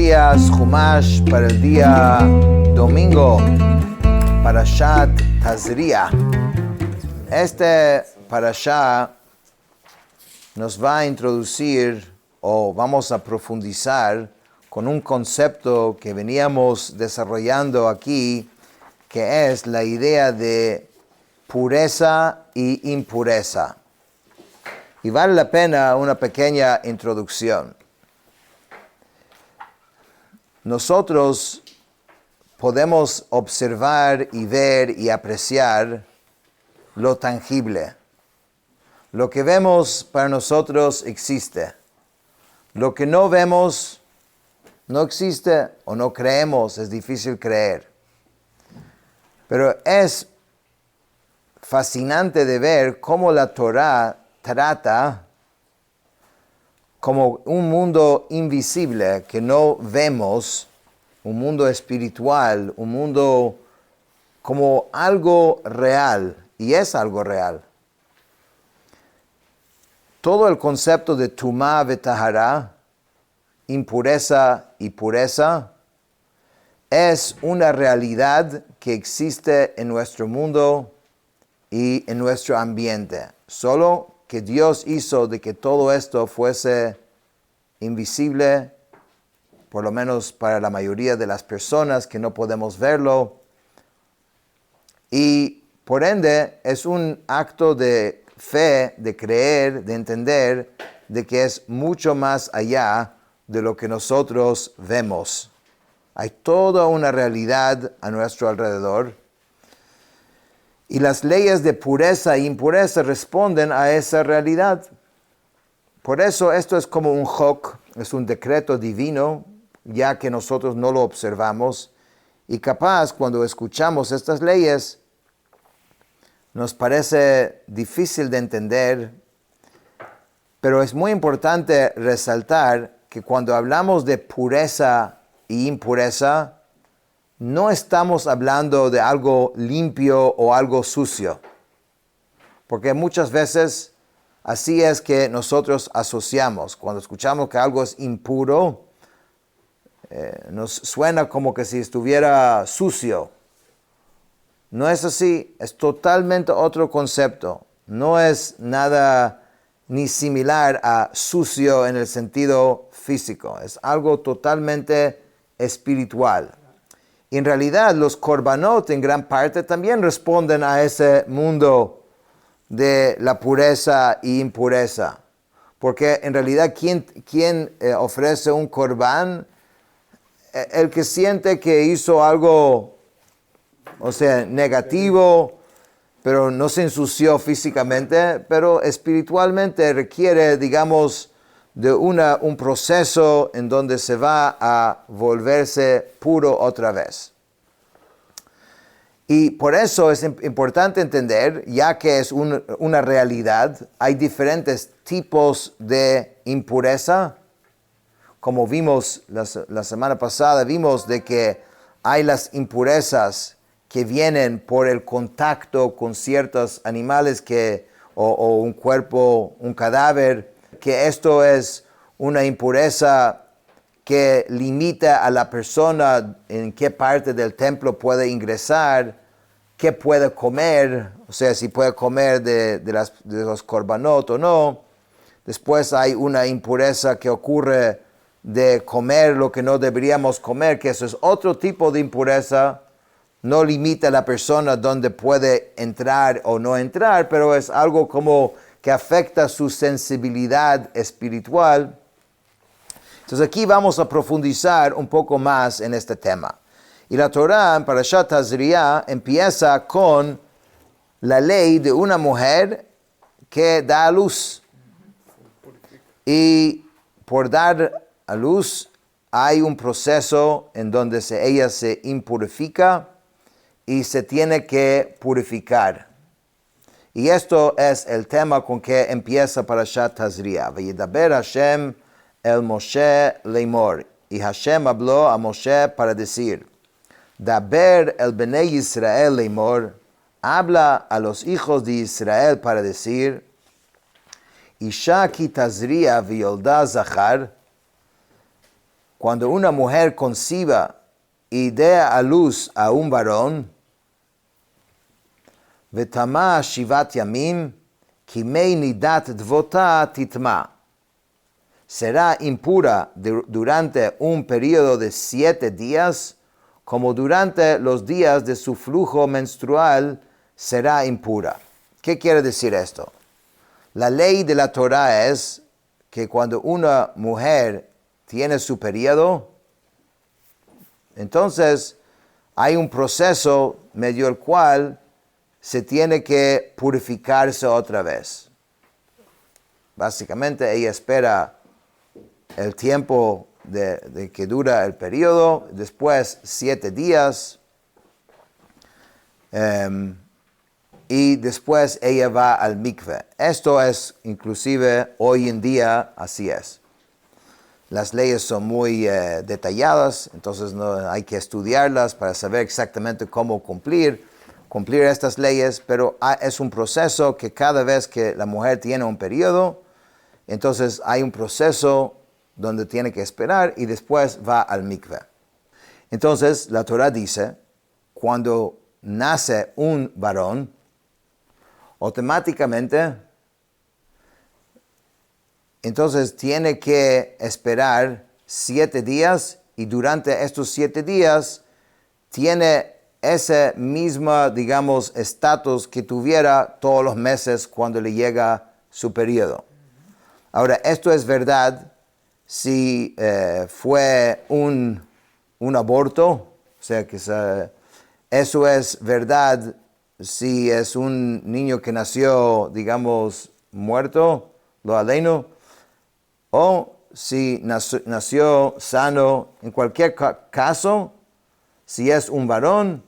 días, Chumash para el día domingo, Parashat Tazria. Este Parashá nos va a introducir o vamos a profundizar con un concepto que veníamos desarrollando aquí, que es la idea de pureza y impureza. Y vale la pena una pequeña introducción. Nosotros podemos observar y ver y apreciar lo tangible. Lo que vemos para nosotros existe. Lo que no vemos no existe o no creemos, es difícil creer. Pero es fascinante de ver cómo la Torá trata como un mundo invisible que no vemos, un mundo espiritual, un mundo como algo real, y es algo real. Todo el concepto de tumá vetahara, impureza y pureza, es una realidad que existe en nuestro mundo y en nuestro ambiente. Solo que Dios hizo de que todo esto fuese invisible, por lo menos para la mayoría de las personas que no podemos verlo. Y por ende es un acto de fe, de creer, de entender, de que es mucho más allá de lo que nosotros vemos. Hay toda una realidad a nuestro alrededor. Y las leyes de pureza e impureza responden a esa realidad. Por eso esto es como un chok, es un decreto divino, ya que nosotros no lo observamos. Y capaz cuando escuchamos estas leyes, nos parece difícil de entender, pero es muy importante resaltar que cuando hablamos de pureza e impureza, no estamos hablando de algo limpio o algo sucio, porque muchas veces así es que nosotros asociamos. Cuando escuchamos que algo es impuro, nos suena como que si estuviera sucio. No es así, es totalmente otro concepto. No es nada ni similar a sucio en el sentido físico, es algo totalmente espiritual. Y en realidad los korbanot en gran parte también responden a ese mundo de la pureza y impureza. Porque en realidad, ¿quién ofrece un korban? El que siente que hizo algo, negativo, pero no se ensució físicamente, pero espiritualmente requiere, digamos, de un proceso en donde se va a volverse puro otra vez. Y por eso es importante entender, ya que es una realidad, hay diferentes tipos de impureza. Como vimos la semana pasada, vimos de que hay las impurezas que vienen por el contacto con ciertos animales o un cuerpo, un cadáver, que esto es una impureza que limita a la persona en qué parte del templo puede ingresar, qué puede comer, si puede comer de los korbanot o no. Después hay una impureza que ocurre de comer lo que no deberíamos comer, que eso es otro tipo de impureza. No limita a la persona donde puede entrar o no entrar, pero es algo como que afecta su sensibilidad espiritual. Entonces aquí vamos a profundizar un poco más en este tema. Y la Torá en Parashat Tazria empieza con la ley de una mujer que da a luz. Y por dar a luz hay un proceso en donde ella se impurifica y se tiene que purificar. Y esto es el tema con que empieza Parashat Tazria. Vayedaber Hashem el Moshe leimor. Y Hashem habló a Moshe para decir, Daber el Bnei Israel leimor, habla a los hijos de Israel para decir, Isha ki tazria viyolda zachar, cuando una mujer conciba y dé a luz a un varón, ותמה שבעת ימים, כי מי נידת דבota תטמא. Será impura durante un periodo de 7 días, como durante los días de su flujo menstrual será impura. ¿Qué quiere decir esto? La ley de la Torah es que cuando una mujer tiene su periodo, entonces hay un proceso medio el cual se tiene que purificarse otra vez. Básicamente ella espera el tiempo de que dura el periodo, después 7 días, y después ella va al mikve. Esto es inclusive hoy en día así es. Las leyes son muy detalladas, entonces no hay que estudiarlas para saber exactamente cómo cumplir estas leyes, pero es un proceso que cada vez que la mujer tiene un periodo, entonces hay un proceso donde tiene que esperar y después va al mikve. Entonces la Torah dice, cuando nace un varón, automáticamente, entonces tiene que esperar 7 días y durante estos 7 días tiene ese mismo, digamos, estatus que tuviera todos los meses cuando le llega su periodo. Ahora, esto es verdad si fue un aborto, o sea, que eso es verdad si es un niño que nació, digamos, muerto, lo aleino, o si nació sano. En cualquier caso, si es un varón,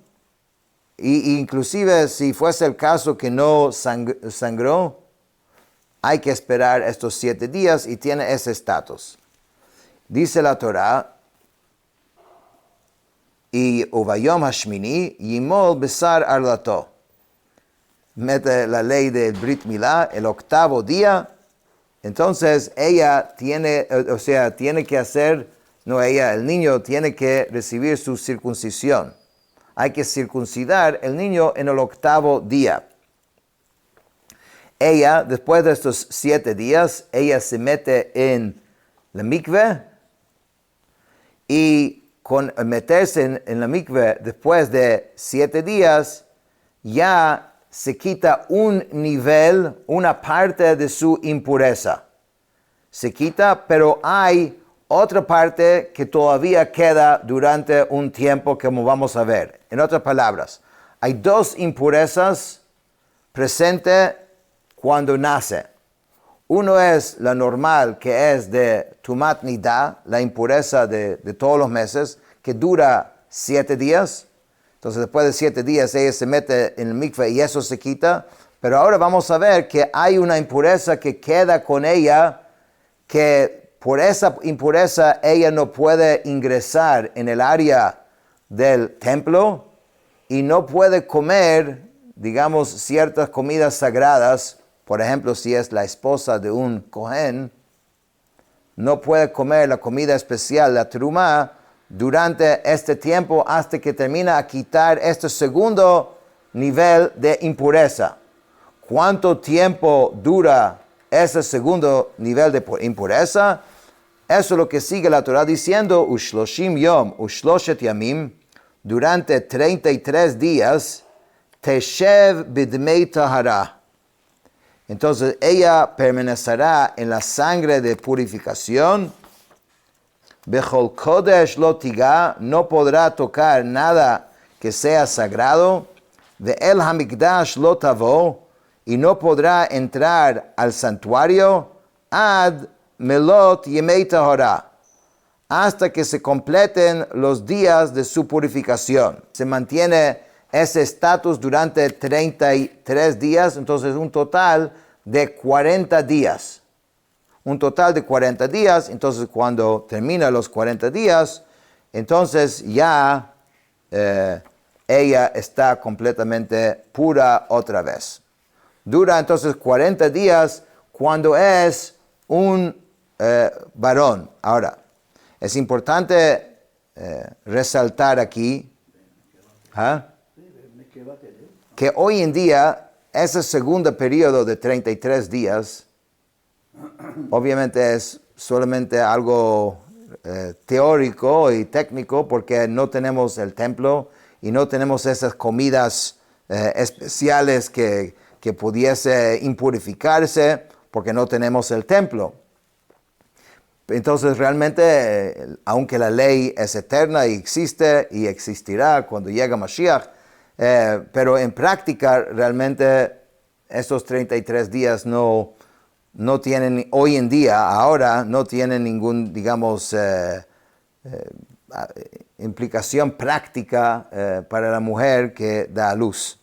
e inclusive si fuese el caso que no sangró, hay que esperar estos 7 días y tiene ese estatus. Dice la Torah, y Uvayom Hashmini Yimol Besar Arlato. Mete la ley del Brit Milá, el 8º día. Entonces ella tiene que hacer, el niño tiene que recibir su circuncisión. Hay que circuncidar el niño en el 8º día. Ella, después de estos 7 días, ella se mete en la mikve, y con meterse en la mikve después de 7 días, ya se quita un nivel, una parte de su impureza. Se quita, pero hay otra parte que todavía queda durante un tiempo, como vamos a ver. En otras palabras, hay 2 impurezas presentes cuando nace. Uno es la normal, que es de Tumat Nida, la impureza de todos los meses, que dura 7 días. Entonces, después de 7 días, ella se mete en el mikve y eso se quita. Pero ahora vamos a ver que hay una impureza que queda con ella, que por esa impureza ella no puede ingresar en el área del templo y no puede comer, digamos, ciertas comidas sagradas. Por ejemplo, si es la esposa de un Cohen, no puede comer la comida especial, la terumá, durante este tiempo hasta que termina a quitar este segundo nivel de impureza. ¿Cuánto tiempo dura ese segundo nivel de impureza? Eso es lo que sigue la Torah diciendo, Ushloshim yom, Ushloshet yamim, durante 33 días, Teshev bidmei tahara. Entonces ella permanecerá en la sangre de purificación. Bechol kodesh lo tiga, no podrá tocar nada que sea sagrado. Ve'el hamikdash lo tavo, y no podrá entrar al santuario. Ad melot yemei tahora, hasta que se completen los días de su purificación. Se mantiene ese estatus durante 33 días, entonces un total de 40 días. Un total de 40 días, entonces cuando termina los 40 días, entonces ya ella está completamente pura otra vez. Dura entonces 40 días cuando es un varón. Ahora, Es importante resaltar aquí que hoy en día ese segundo periodo de 33 días obviamente es solamente algo teórico y técnico porque no tenemos el templo y no tenemos esas comidas especiales que pudiese impurificarse porque no tenemos el templo. Entonces realmente, aunque la ley es eterna y existe y existirá cuando llega Mashiach, pero en práctica realmente estos 33 días no tienen, hoy en día, ahora, no tienen ningún, digamos, implicación práctica para la mujer que da a luz.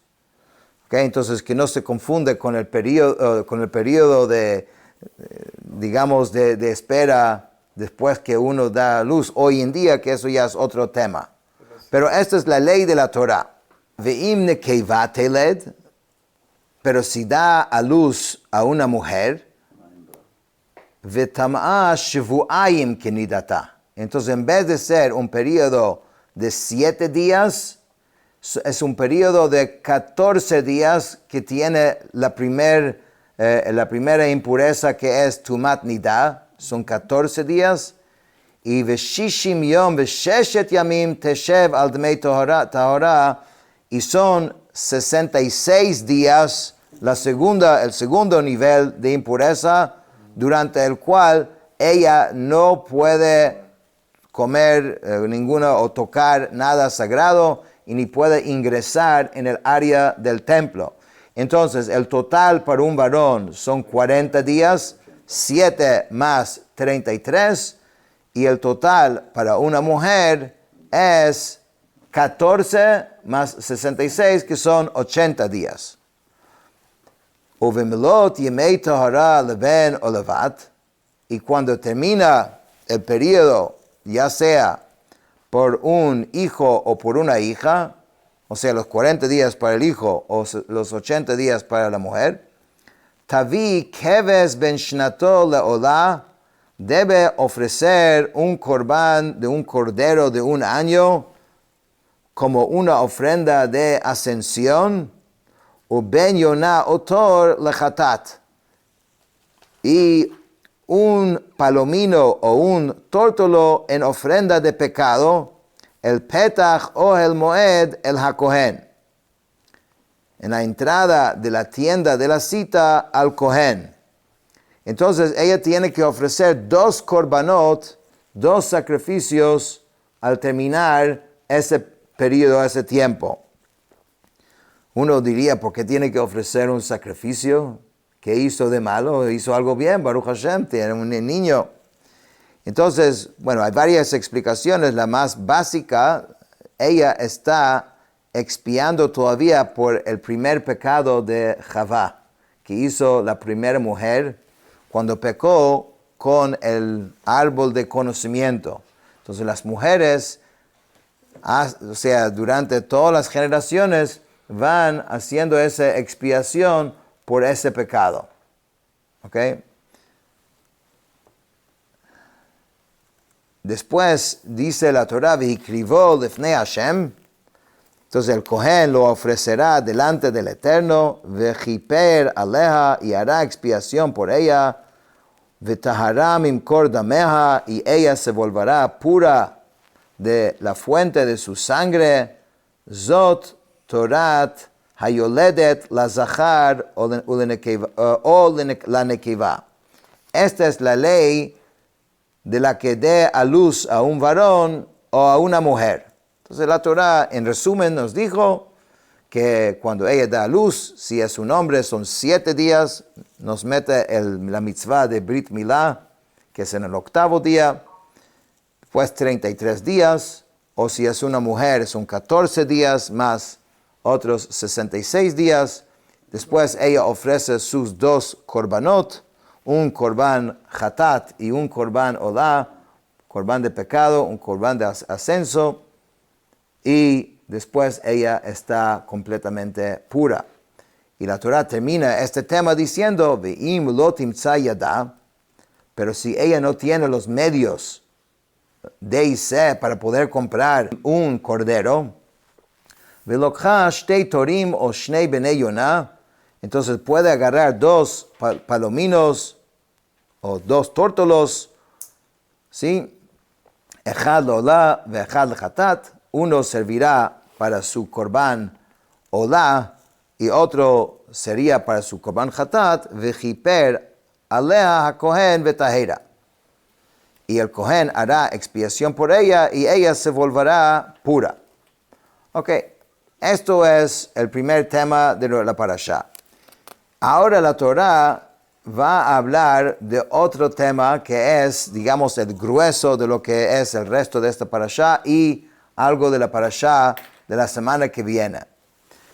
¿Okay? Entonces, que no se confunde con el periodo de, digamos, de espera después que uno da a luz hoy en día, que eso ya es otro tema. Pero esta es la ley de la Torah. Ve'im nekeva teled, pero si da a luz a una mujer, vetam'a shvu'ayim kenidata. Entonces, en vez de ser un periodo de 7 días, es un periodo de 14 días que tiene la primera impureza que es tumat nida, son 14 días, y veshishim yom vesheshet yamim teshev al dmei tahora, y son 66 días el segundo nivel de impureza, durante el cual ella no puede comer ninguna o tocar nada sagrado y ni puede ingresar en el área del templo. Entonces, el total para un varón son 40 días, 7 más 33, y el total para una mujer es 14 más 66, que son 80 días. Uvemelot yemei tahara leben o levat, y cuando termina el periodo, ya sea por un hijo o por una hija, o sea, los 40 días para el hijo o los 80 días para la mujer, Tavi keves ben shnato leolah, debe ofrecer un corbán de un cordero de un año como una ofrenda de ascensión, o ben yonah otor lechatat, y un palomino o un tórtolo en ofrenda de pecado, el petach o el moed el hakohen, en la entrada de la tienda de la cita al kohen. Entonces ella tiene que ofrecer 2 korbanot, 2 sacrificios al terminar ese periodo, ese tiempo. Uno diría, ¿por qué tiene que ofrecer un sacrificio? ¿Qué hizo de malo? Hizo algo bien, Baruch Hashem, tiene un niño. Entonces, bueno, hay varias explicaciones. La más básica, ella está expiando todavía por el primer pecado de Javá, que hizo la primera mujer cuando pecó con el árbol de conocimiento. Entonces las mujeres, o sea, durante todas las generaciones, van haciendo esa expiación por ese pecado. ¿Ok? Después dice la Torah, v'hikrivó lefnei Hashem. Entonces el Kohen lo ofrecerá delante del Eterno, v'chiper aleja, y hará expiación por ella, v'tahara mimkor dameja, y ella se volverá pura de la fuente de su sangre. Zot Torat hayoledet la zachar o la nekeva. Esta es la ley de la que dé a luz a un varón o a una mujer. Entonces la Torah, en resumen, nos dijo que cuando ella da a luz, si es un hombre, son 7 días, nos mete la mitzvah de Brit Milá, que es en el 8º día, pues 33 días, o si es una mujer, son 14 días más otros 66 días. Después ella ofrece sus 2 korbanot, un korban hatat y un korban olá, korban de pecado, un korban de ascenso, y después ella está completamente pura. Y la Torah termina este tema diciendo, ve'im lo timtza yada, pero si ella no tiene los medios D y C para poder comprar un cordero, velokha shtei torim o shnei benei yonah, entonces puede agarrar dos palominos o dos tórtolos, ¿sí? Echad olah ve'echad lechatat, uno servirá para su korban olah y otro sería para su korban chatat, vejiper alea hakohen vetahera. Y el kohen hará expiación por ella y ella se volverá pura. Ok, esto es el primer tema de la parashá. Ahora la Torá va a hablar de otro tema que es, digamos, el grueso de lo que es el resto de esta parashá y algo de la parashá de la semana que viene,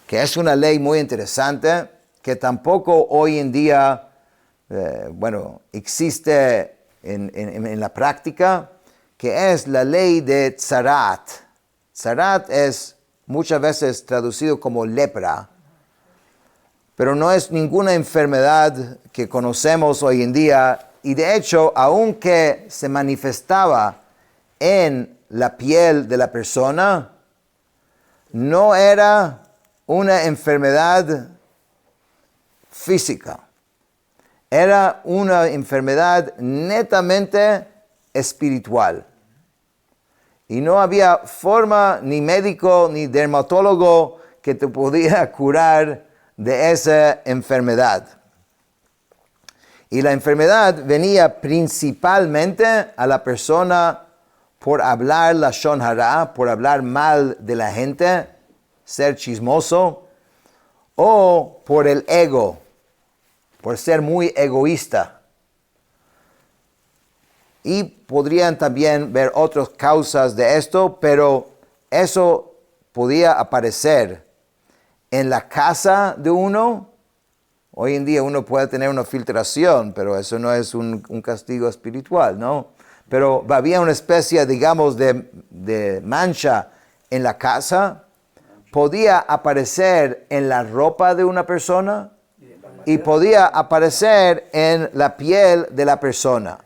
que es una ley muy interesante que tampoco hoy en día, existe en la práctica, que es la ley de tzarat. Tzarat es muchas veces traducido como lepra, pero no es ninguna enfermedad que conocemos hoy en día, y de hecho, aunque se manifestaba en la piel de la persona, no era una enfermedad física. Era una enfermedad netamente espiritual. Y no había forma, ni médico, ni dermatólogo que te podía curar de esa enfermedad. Y la enfermedad venía principalmente a la persona por hablar lashon hara, por hablar mal de la gente, ser chismoso, o por el ego, por ser muy egoísta. Y podrían también ver otras causas de esto, pero eso podía aparecer en la casa de uno. Hoy en día uno puede tener una filtración, pero eso no es un castigo espiritual, ¿no? Pero había una especie, digamos, de mancha en la casa. Podía aparecer en la ropa de una persona y podía aparecer en la piel de la persona.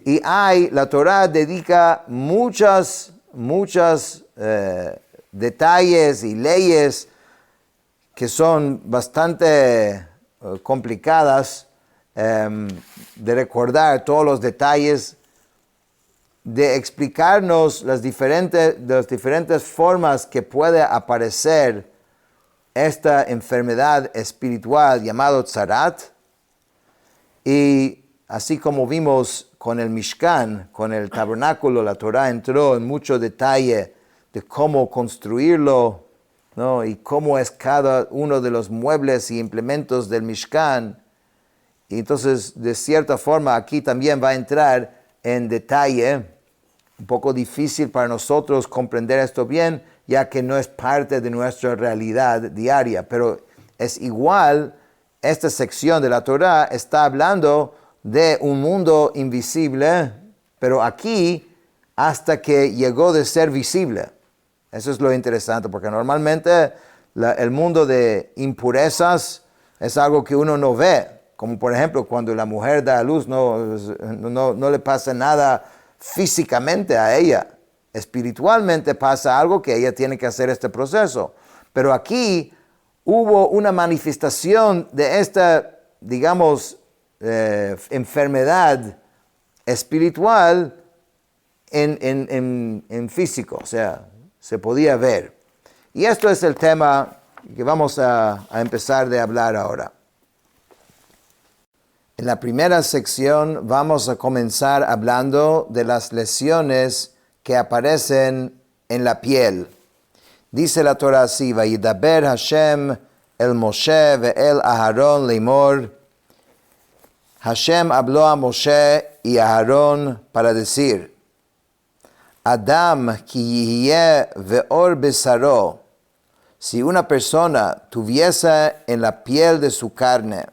Y la Torá dedica muchas detalles y leyes que son bastante complicadas de recordar todos los detalles, de explicarnos las diferentes formas que puede aparecer esta enfermedad espiritual llamado tzarat. Y así como vimos con el Mishkan, con el tabernáculo, la Torá entró en mucho detalle de cómo construirlo, ¿no? Y cómo es cada uno de los muebles y implementos del Mishkan. Y entonces, de cierta forma, aquí también va a entrar en detalle. Un poco difícil para nosotros comprender esto bien, ya que no es parte de nuestra realidad diaria. Pero es igual, esta sección de la Torá está hablando de un mundo invisible, pero aquí hasta que llegó de ser visible. Eso es lo interesante, porque normalmente el mundo de impurezas es algo que uno no ve. Como por ejemplo, cuando la mujer da a luz, no le pasa nada físicamente a ella. Espiritualmente pasa algo que ella tiene que hacer este proceso. Pero aquí hubo una manifestación de esta, digamos, enfermedad espiritual en físico, o sea, se podía ver. Y esto es el tema que vamos a empezar de hablar ahora. En la primera sección vamos a comenzar hablando de las lesiones que aparecen en la piel. Dice la Torah así: Vayidaber Hashem el Moshe ve'el Aharon leimor. Hashem habló a Moshe y a Aarón para decir: Adam ki yihye ve'or besaro. Si una persona tuviese en la piel de su carne,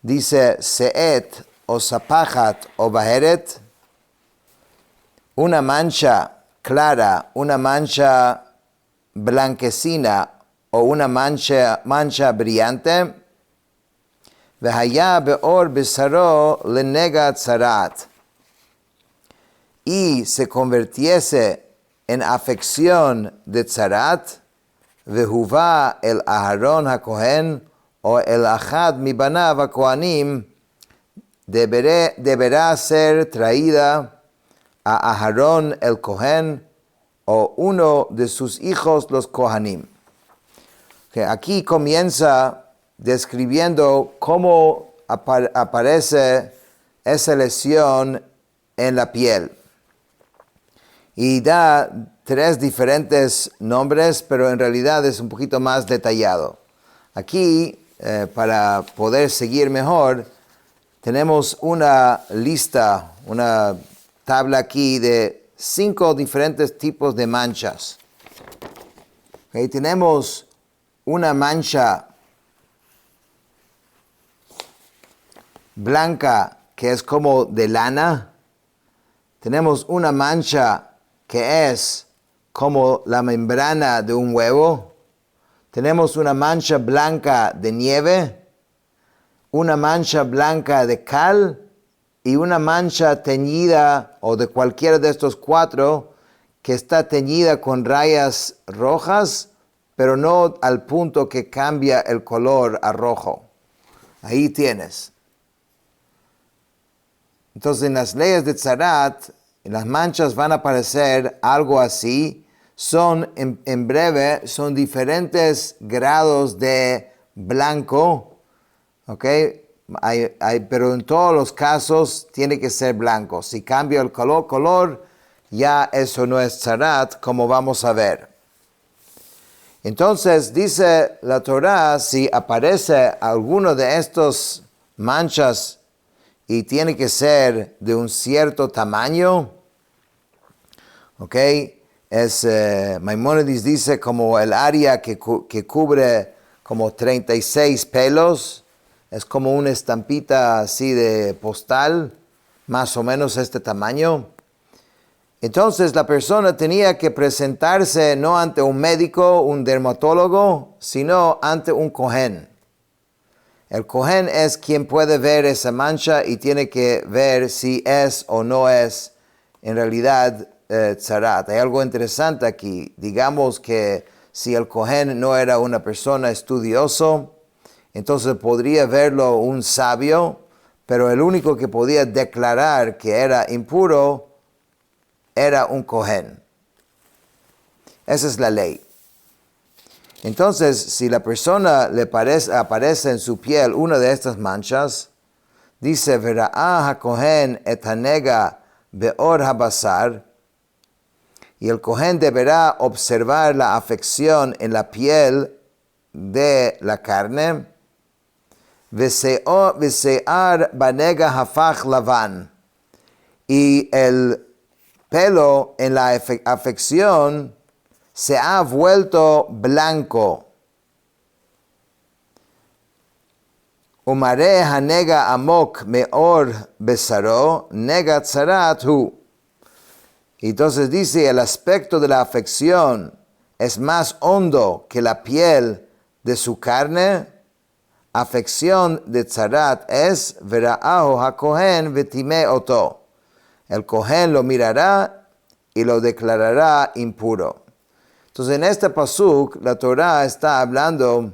dice seet o sapachat o baheret, una mancha clara, una mancha blanquecina o una mancha brillante, vehaya beor besaro lenega tzarat, y se convirtiese en afección de tzarat, vehuvá el Aharón HaKohen o el Achad mi banav HaKohanim, deberá ser traída a Aharón el Kohen o uno de sus hijos los Kohanim. Okay, aquí comienza describiendo cómo aparece esa lesión en la piel. Y da 3 diferentes nombres, pero en realidad es un poquito más detallado. Aquí, para poder seguir mejor, tenemos una lista, una tabla aquí de 5 diferentes tipos de manchas. Okay, tenemos una mancha blanca que es como de lana. Tenemos una mancha que es como la membrana de un huevo. Tenemos una mancha blanca de nieve, una mancha blanca de cal y una mancha teñida o de cualquiera de estos 4 que está teñida con rayas rojas, pero no al punto que cambia el color a rojo. Ahí tienes. Entonces, en las leyes de Tzarat, las manchas van a aparecer algo así. Son, en breve, son diferentes grados de blanco, ¿ok? Pero en todos los casos tiene que ser blanco. Si cambia el color, ya eso no es Tzarat, como vamos a ver. Entonces, dice la Torah, si aparece alguno de estos manchas y tiene que ser de un cierto tamaño, ¿ok? Maimónides dice como el área que cubre como 36 pelos, es como una estampita así de postal, más o menos este tamaño. Entonces la persona tenía que presentarse no ante un médico, un dermatólogo, sino ante un Kohen. El Kohen es quien puede ver esa mancha y tiene que ver si es o no es en realidad tzarat. Hay algo interesante aquí. Digamos que si el Kohen no era una persona estudioso, entonces podría verlo un sabio, pero el único que podía declarar que era impuro era un Kohen. Esa es la ley. Entonces, si la persona aparece en su piel una de estas manchas, dice, Vera'ah HaKohen et hanega be'or habasar, y el Kohen deberá observar la afección en la piel de la carne, Vese'ar banega hafach lavan, y el pelo en la afección se ha vuelto blanco. Umare hanega amok meor besaro nega tzarat hu. Entonces dice, el aspecto de la afección es más hondo que la piel de su carne. Afección de tzarat es vera'ahu hakohen vetime oto. El Kohen lo mirará y lo declarará impuro. Entonces en este pasuk la Torah está hablando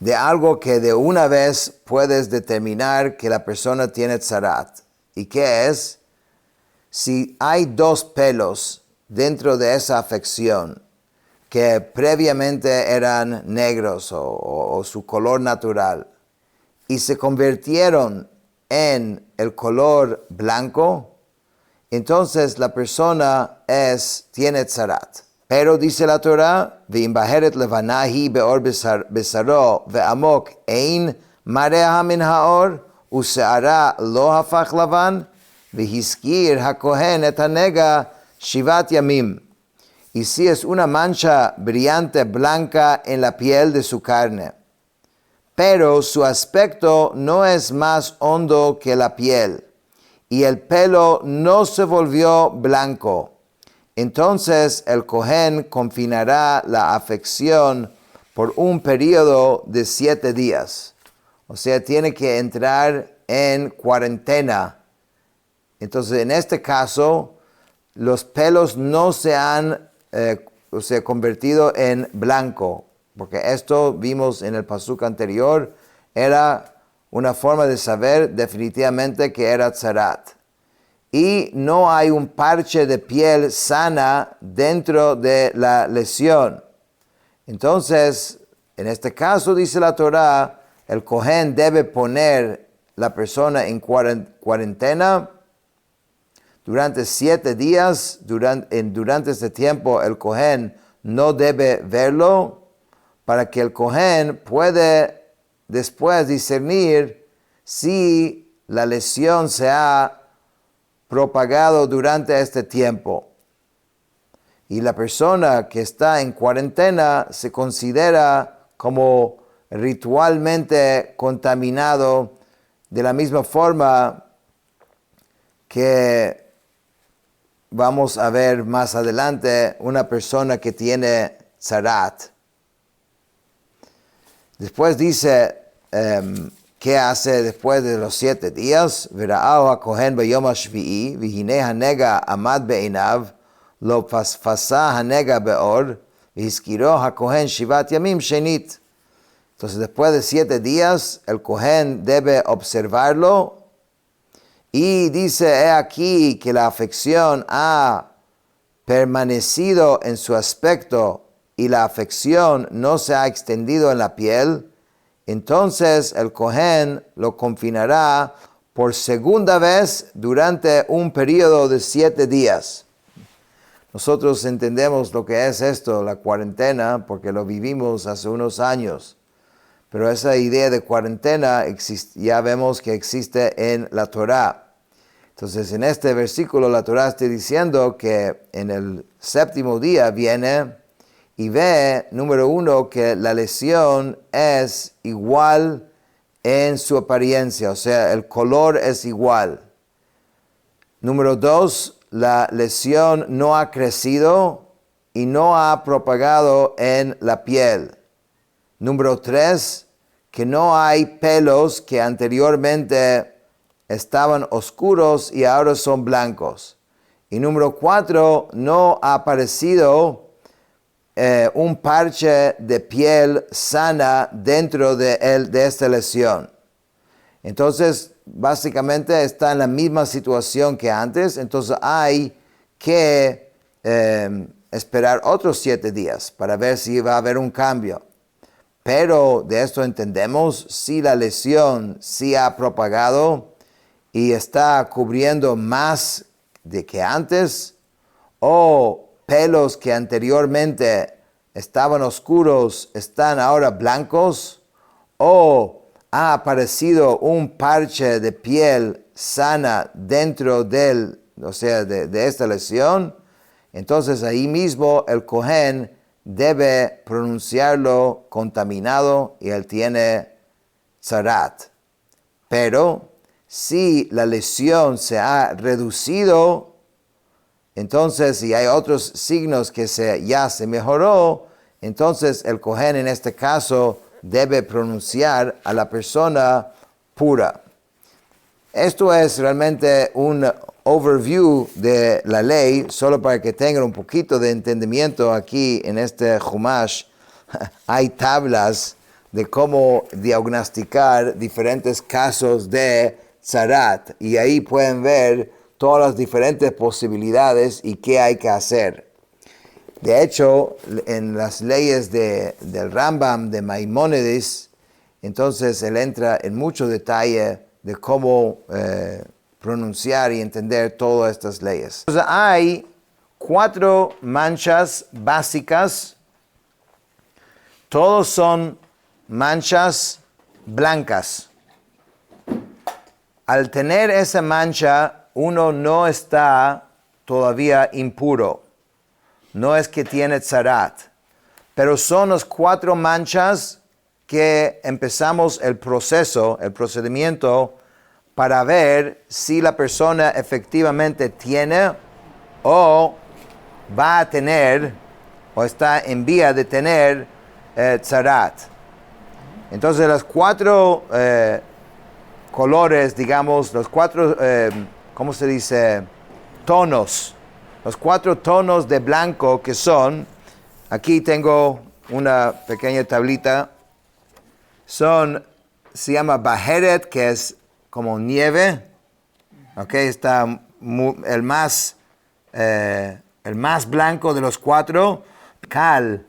de algo que de una vez puedes determinar que la persona tiene tzarat. ¿Y qué es? Si hay 2 pelos dentro de esa afección que previamente eran negros o su color natural y se convirtieron en el color blanco, entonces la persona tiene tzarat. Pero dice la Torah, V'imbaheret levanahi beor besaro ve'amok ein mareha min haor use'ara lo hafach lavan v'hiskir hakohen et hanega shivat yamim. Y si es una mancha brillante blanca en la piel de su carne, pero su aspecto no es más hondo que la piel, y el pelo no se volvió blanco, entonces el Kohen confinará la afección por un periodo de 7 días. O sea, tiene que entrar en cuarentena Entonces, en este caso, los pelos no se han convertido en blanco, porque esto vimos en el pasuk anterior, era una forma de saber definitivamente que era tzarat. Y no hay un parche de piel sana dentro de la lesión. Entonces, en este caso, dice la Torá, el Cohen debe poner la persona en cuarentena durante 7 días. Durante este tiempo, el Cohen no debe verlo para que el Cohen puede después discernir si la lesión se ha propagado durante este tiempo. Y la persona que está en cuarentena se considera como ritualmente contaminado de la misma forma que vamos a ver más adelante una persona que tiene tzarat. Después dice, ¿qué hace después de los 7 días? Vera'ahu ha-kohen b'yom ha-shvi'i, v'hinei hanega amad be'einav, lo fasfasa hanega be'or, v'hiskiro ha-kohen shivat yamim shenit. Entonces, después de 7 días, el Cohen debe observarlo y dice, he aquí que la afección ha permanecido en su aspecto y la afección no se ha extendido en la piel. Entonces, el Cohen lo confinará por segunda vez durante un periodo de 7 días. Nosotros entendemos lo que es esto, la cuarentena, porque lo vivimos hace unos años. Pero esa idea de cuarentena ya vemos que existe en la Torá. Entonces, en este versículo la Torá está diciendo que en el 7º día viene y ve, número 1, que la lesión es igual en su apariencia, o sea, el color es igual. Número 2, la lesión no ha crecido y no ha propagado en la piel. Número 3, que no hay pelos que anteriormente estaban oscuros y ahora son blancos. Y número 4, no ha aparecido un parche de piel sana dentro de esta lesión. Entonces, básicamente está en la misma situación que antes. Entonces hay que esperar otros 7 días para ver si va a haber un cambio. Pero de esto entendemos, si la lesión sí ha propagado y está cubriendo más de que antes, o pelos que anteriormente estaban oscuros están ahora blancos, o ha aparecido un parche de piel sana dentro de esta lesión, entonces ahí mismo el Cohen debe pronunciarlo contaminado y él tiene tzarat. Pero si la lesión se ha reducido, entonces si hay otros signos que ya se mejoró, entonces el Cohen en este caso debe pronunciar a la persona pura. Esto es realmente un overview de la ley, solo para que tengan un poquito de entendimiento. Aquí en este Chumash hay tablas de cómo diagnosticar diferentes casos de tzarat, y ahí pueden ver todas las diferentes posibilidades y qué hay que hacer. De hecho, en las leyes del Rambam, de Maimónides, entonces él entra en mucho detalle de cómo pronunciar y entender todas estas leyes. Entonces, hay 4 manchas básicas. Todos son manchas blancas. Al tener esa mancha, uno no está todavía impuro. No es que tiene tzarat. Pero son las 4 manchas que empezamos el procedimiento para ver si la persona efectivamente tiene o va a tener o está en vía de tener tzarat. Entonces, las 4 colores, digamos, los 4 ¿cómo se dice? Tonos. Los 4 tonos de blanco que son, aquí tengo una pequeña tablita, se llama Bajeret, que es como nieve, ok, está el más blanco de los 4, cal,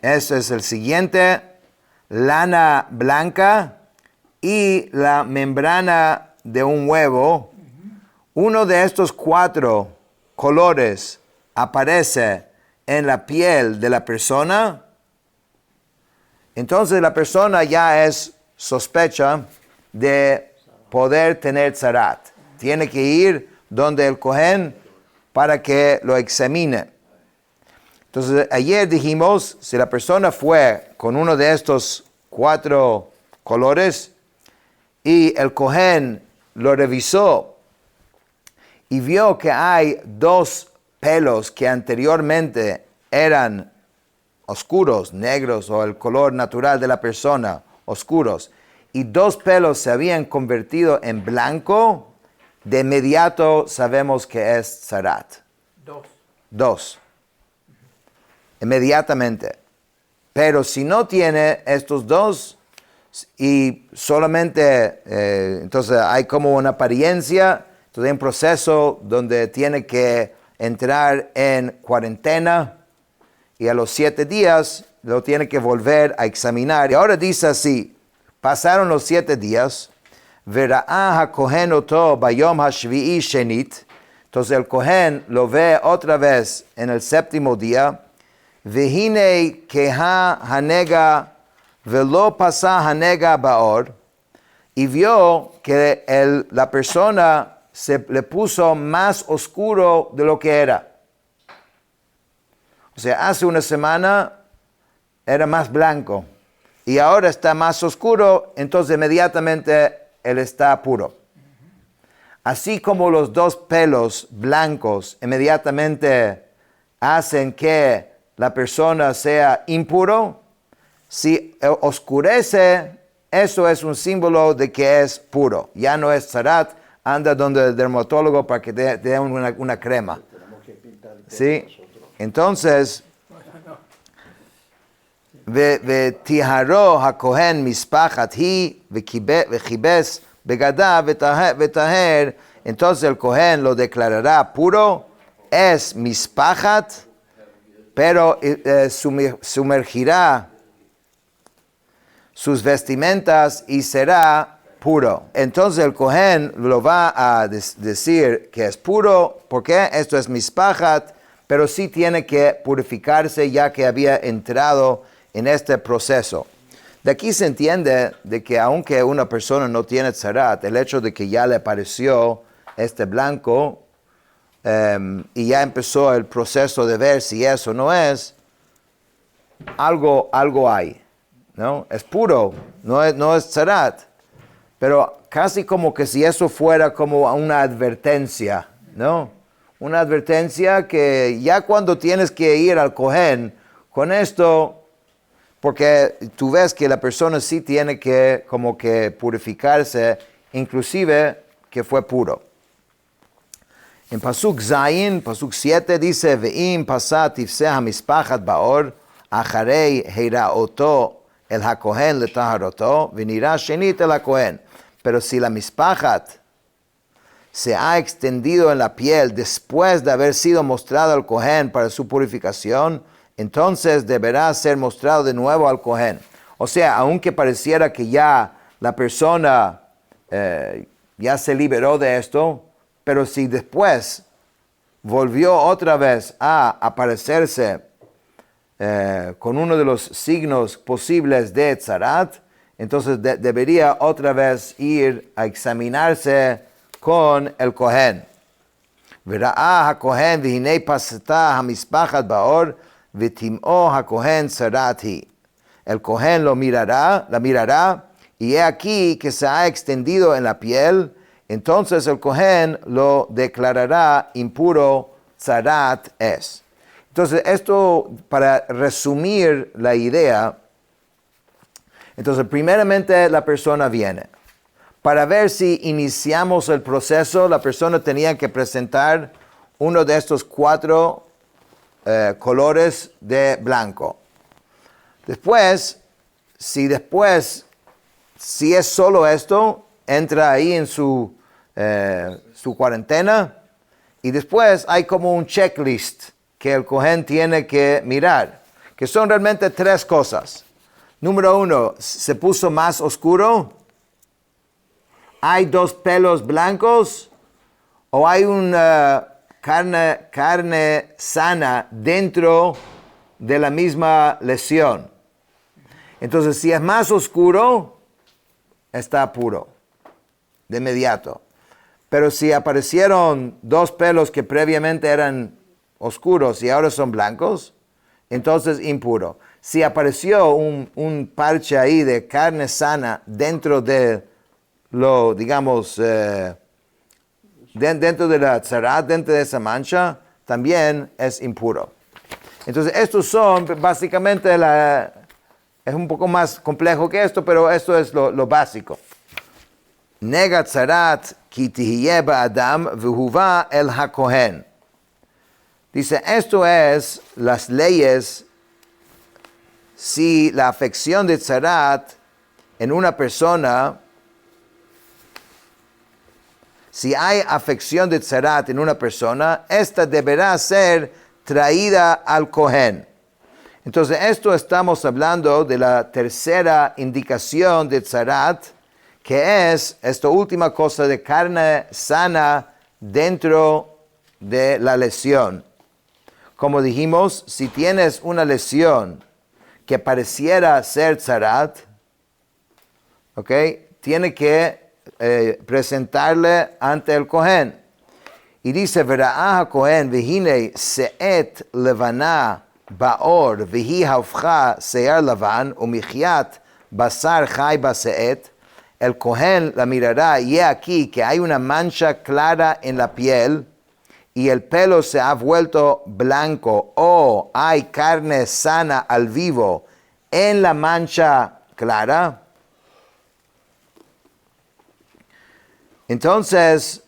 ese es el siguiente, lana blanca y la membrana de un huevo. Uno de estos 4 colores aparece en la piel de la persona, entonces la persona ya es sospecha de poder tener tzarat. Tiene que ir donde el Cohen para que lo examine. Entonces ayer dijimos, si la persona fue con uno de estos 4 colores y el Cohen lo revisó y vio que hay 2 pelos que anteriormente eran oscuros, negros o el color natural de la persona, oscuros, y 2 pelos se habían convertido en blanco, de inmediato sabemos que es tzarat. 2. Inmediatamente. Pero si no tiene estos 2 y solamente, entonces hay como una apariencia, entonces hay un proceso donde tiene que entrar en cuarentena y a los 7 días lo tiene que volver a examinar. Y ahora dice así, pasaron los 7 días, verá ha-Kohen oto bayom ha-shvi'i shenit, entonces el Kohen lo ve otra vez en el 7º día, vehine keha hanega velo pasa hanega baor, y vio que la persona se le puso más oscuro de lo que era. O sea, hace una semana era más blanco y ahora está más oscuro, entonces inmediatamente él está puro. Así como los 2 pelos blancos inmediatamente hacen que la persona sea impuro, si oscurece, eso es un símbolo de que es puro. Ya no es tzarat, anda donde el dermatólogo para que te dé una crema. ¿Sí? Entonces, ותיהרו הכהן משפחת היא וכיבס בגדיו וטהר, entonces el Cohen lo declarará puro, es mispahat, pero sumergirá sus vestimentas y será puro. Entonces el Cohen lo va a decir que es puro, porque esto es mispahat, pero sí tiene que purificarse ya que había entrado en este proceso. De aquí se entiende de que aunque una persona no tiene tzarat, el hecho de que ya le apareció este blanco y ya empezó el proceso de ver si eso no es, algo hay, ¿no? Es puro, no es tzarat, pero casi como que si eso fuera como una advertencia, ¿no? Una advertencia que ya cuando tienes que ir al Cohen con esto, porque tú ves que la persona sí tiene que como que purificarse, inclusive que fue puro. En Pasuk Zayin, Pasuk 7 dice, Ve'im pasat tifseh mispachat baor, acharei heiraoto el hakohen letaharoto, venirá shenit el hakohen. Pero si la mispachat se ha extendido en la piel después de haber sido mostrado al Cohen para su purificación, entonces deberá ser mostrado de nuevo al Cohen. O sea, aunque pareciera que ya la persona ya se liberó de esto, pero si después volvió otra vez a aparecerse con uno de los signos posibles de tzarat, entonces debería otra vez ir a examinarse con el Cohen. Verá ha-Kohen v'hinei pasata ha-mispachat baor v'tim'o ha-Kohen tzarat hi. El Cohen la mirará, y he aquí que se ha extendido en la piel, entonces el Cohen lo declarará impuro, tzarat es. Entonces esto, para resumir la idea, entonces primeramente la persona viene. Para ver si iniciamos el proceso, la persona tenía que presentar uno de estos 4 colores de blanco. Después, si es solo esto, entra ahí en su cuarentena, y después hay como un checklist que el Cohen tiene que mirar, que son realmente 3 cosas. Número 1, se puso más oscuro, hay 2 pelos blancos, o hay una carne sana dentro de la misma lesión. Entonces, si es más oscuro, está puro, de inmediato. Pero si aparecieron 2 pelos que previamente eran oscuros y ahora son blancos, entonces impuro. Si apareció un parche ahí de carne sana dentro de lo, digamos, dentro de la tzarat, dentro de esa mancha, también es impuro. Entonces, estos son básicamente es un poco más complejo que esto, pero esto es lo básico. Nega tzarat ki tihye ba'adam v'huva el hakohen. Dice, esto es las leyes si la afección de tzarat en una persona, si hay afección de tzarat en una persona, esta deberá ser traída al Cohen. Entonces, esto estamos hablando de la tercera indicación de tzarat, que es esta última cosa de carne sana dentro de la lesión. Como dijimos, si tienes una lesión que pareciera ser tzarat, tiene que presentarle ante el Cohen. Y dice, Vera'ah ha-Kohen v'hinei se'et levana ba'or v'hi hafcha se'er levan u'michyat basar chai base'et. El Cohen la mirará y he aquí que hay una mancha clara en la piel y el pelo se ha vuelto blanco o hay carne sana al vivo en la mancha clara. Entonces,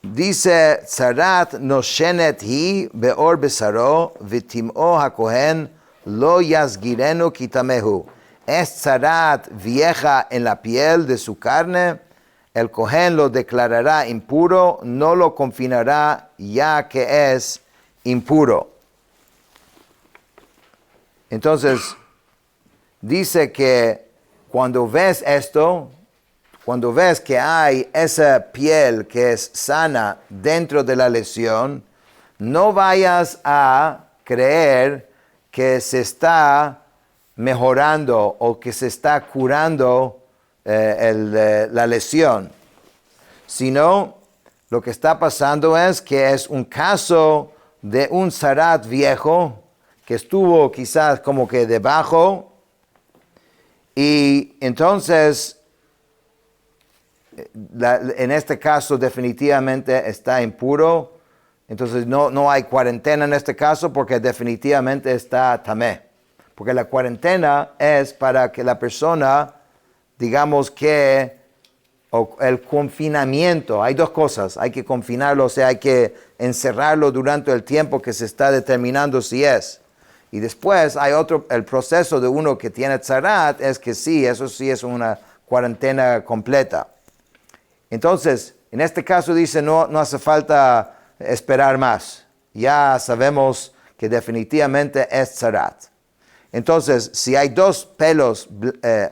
dice, Tzarat noshenet hi beor besaro v'tim'o ha-Kohen lo yazgirenu kitamehu. Es tzarat vieja en la piel de su carne, el Cohen lo declarará impuro, no lo confinará ya que es impuro. Entonces, dice que cuando ves esto, cuando ves que hay esa piel que es sana dentro de la lesión, no vayas a creer que se está mejorando o que se está curando la lesión, sino lo que está pasando es que es un caso de un tzarat viejo que estuvo quizás como que debajo y entonces en este caso definitivamente está impuro, entonces no hay cuarentena en este caso porque definitivamente está tamé. Porque la cuarentena es para que la persona, digamos que, o el confinamiento, hay 2 cosas, hay que confinarlo, o sea, hay que encerrarlo durante el tiempo que se está determinando si es. Y después hay el proceso de uno que tiene tzarat, es que sí, eso sí es una cuarentena completa. Entonces, en este caso dice, no hace falta esperar más. Ya sabemos que definitivamente es tzarat. Entonces, si hay 2 pelos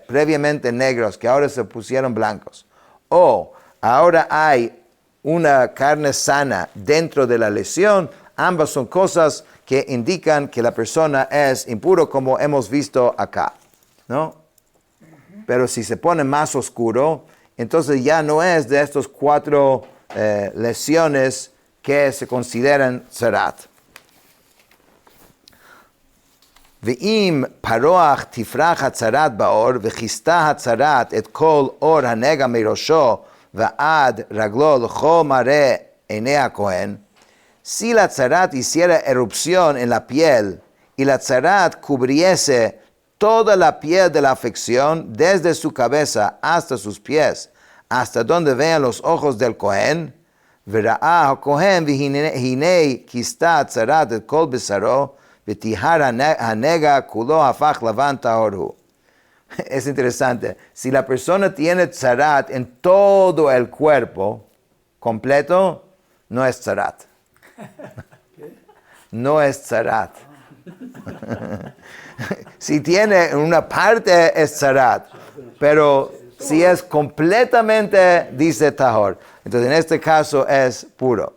previamente negros que ahora se pusieron blancos, o ahora hay una carne sana dentro de la lesión, ambas son cosas que indican que la persona es impuro, como hemos visto acá, ¿no? Pero si se pone más oscuro, entonces ya no es de estos 4 lesiones que se consideran tzarat. ואם פרוח תפרח הצרת באור וכיסתה הצרת את כל אור הנגע מראשו ועד רגלו לכל מראה עיני הכהן, si la tzarat hiciera erupción en la piel y la tzarat cubriese toda la piel de la afección, desde su cabeza hasta sus pies, hasta donde vean los ojos del Cohen, וראה הכהן והנה כיסתה צרת את כל בשרו, וטיהר הנגע כולו הפך לבן טהור הוא. Es interesante. Si la persona tiene tzarat en todo el cuerpo completo, no es tzarat. No es tzarat. Si tiene una parte, es tzarat. Pero si es completamente, dice tahor. Entonces, en este caso es puro.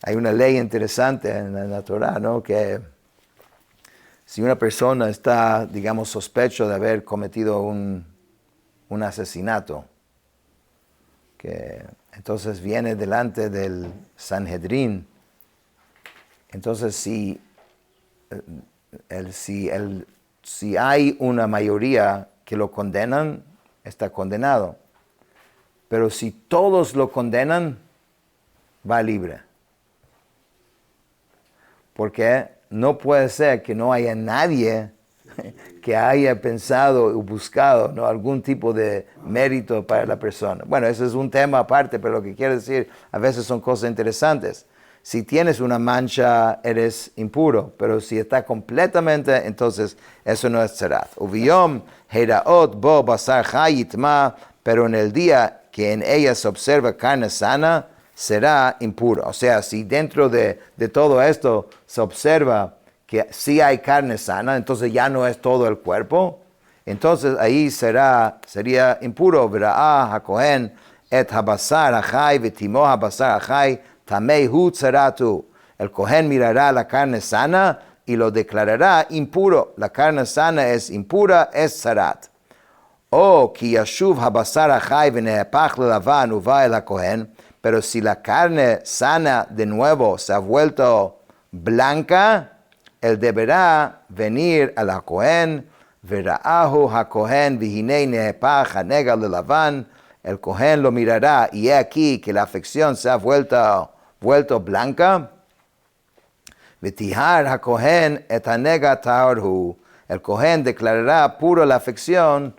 Hay una ley interesante en la Torah, ¿no? Que si una persona está, digamos, sospecho de haber cometido un asesinato, que entonces viene delante del Sanhedrin, entonces si hay una mayoría que lo condenan, está condenado. Pero si todos lo condenan, va libre. Porque no puede ser que no haya nadie que haya pensado o buscado, ¿no?, algún tipo de mérito para la persona. Bueno, ese es un tema aparte, pero lo que quiero decir, a veces son cosas interesantes. Si tienes una mancha, eres impuro, pero si está completamente, entonces eso no es tzarat. Uviyom heraot bo basar chayitma, pero en el día que en ella se observa carne sana, será impuro. O sea, si dentro de todo esto se observa que sí hay carne sana, entonces ya no es todo el cuerpo, entonces ahí sería impuro. Verá hakohen et habasar achai vetimo habasar achai tamei hu tzaratu. El kohen mirará la carne sana y lo declarará impuro. La carne sana es impura, es tzarat. O ki yashuv habasar achai venehepach lelavan uva el hakohen. Pero si la carne sana de nuevo se ha vuelto blanca, él deberá venir al hakohen, veraahu hakohen vihinei nehepach hanega lelavan. El kohen lo mirará y he aquí que la afección se ha vuelto blanca. Vetihar hakohen et hanega tahor hu. El kohen declarará puro la afección,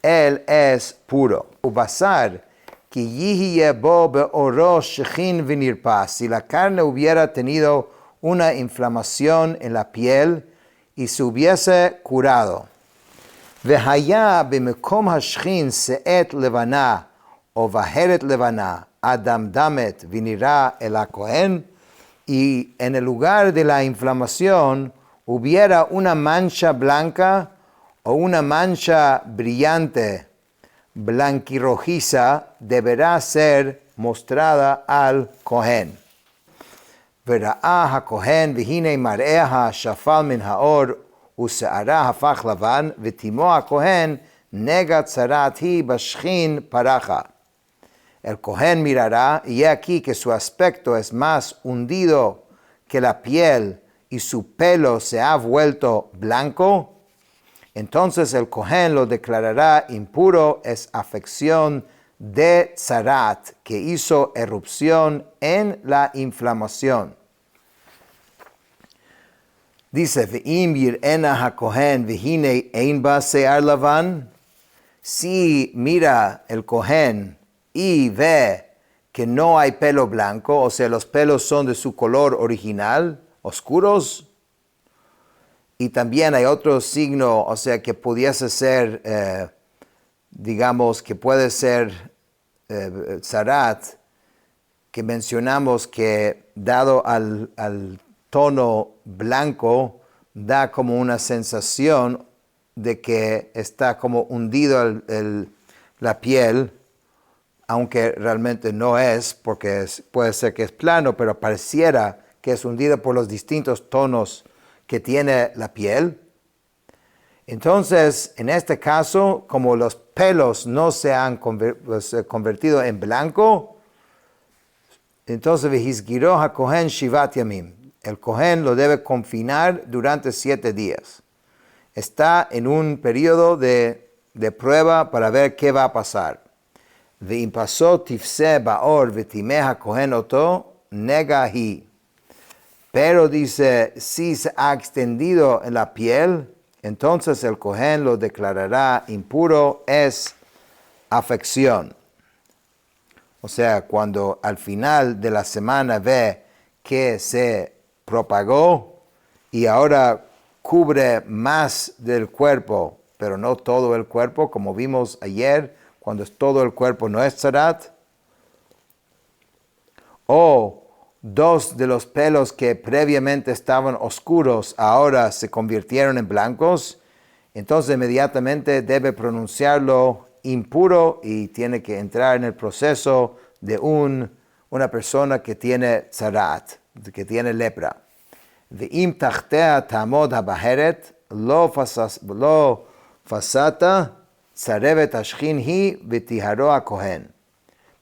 él es puro. Ubasar que yihiye bo beoro shechin vinirpa. Si la carne hubiera tenido una inflamación en la piel y se hubiese curado. Vehaya bemekom hashchin seet levana o vaheret levana adam damet vinira el hakohen. Y en el lugar de la inflamación hubiera una mancha blanca o una mancha brillante, blanquirrojiza, deberá ser mostrada al Kohen. Verá hakohen vihine mareha shafal min haor useara hafach lavan vetimo hakohen nega tzarat hi bashchin paracha. El Kohen mirará y he aquí que su aspecto es más hundido que la piel y su pelo se ha vuelto blanco. Entonces el Kohen lo declarará impuro, es afección de tzarat que hizo erupción en la inflamación. Dice, Ve'im yir'ena hakohen vehine ein ba se'ar lavan. Si mira el Kohen y ve que no hay pelo blanco, o sea, los pelos son de su color original, oscuros, y también hay otro signo, o sea, que pudiese ser, digamos, que puede ser tzarat, que mencionamos que dado al tono blanco, da como una sensación de que está como hundido la piel, aunque realmente no es, porque puede ser que es plano, pero pareciera que es hundido por los distintos tonos que tiene la piel. Entonces, en este caso, como los pelos no se han convertido en blanco, entonces vehizgiro hakohen shivat yamim. El kohen lo debe confinar durante 7 días. Está en un periodo de prueba para ver qué va a pasar. Ve'im pasó tifse ba'or vetimeh hakohen oto nega hi. Pero dice, si se ha extendido en la piel, entonces el Cohen lo declarará impuro, es afección. O sea, cuando al final de la semana ve que se propagó y ahora cubre más del cuerpo, pero no todo el cuerpo, como vimos ayer, cuando todo el cuerpo no es tzarat, o 2 de los pelos que previamente estaban oscuros ahora se convirtieron en blancos, entonces inmediatamente debe pronunciarlo impuro y tiene que entrar en el proceso de una persona que tiene tzarat, que tiene lepra. Ve'im tachtea tamod habaheret lo fasata tzarevet ashchin hi v'tiharo hakohen.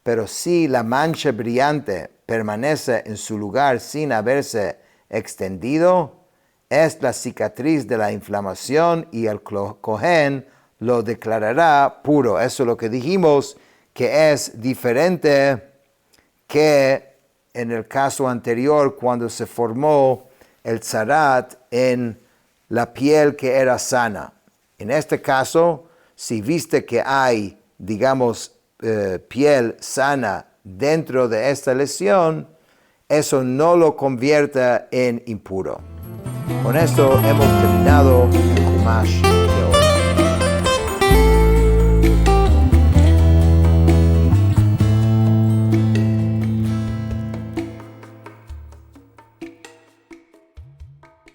Pero si la mancha brillante permanece en su lugar sin haberse extendido, es la cicatriz de la inflamación y el Cohen lo declarará puro. Eso es lo que dijimos, que es diferente que en el caso anterior cuando se formó el tzarat en la piel que era sana. En este caso, si viste que hay, digamos, piel sana dentro de esta lesión, eso no lo convierte en impuro. Con esto hemos terminado el Chumash de hoy.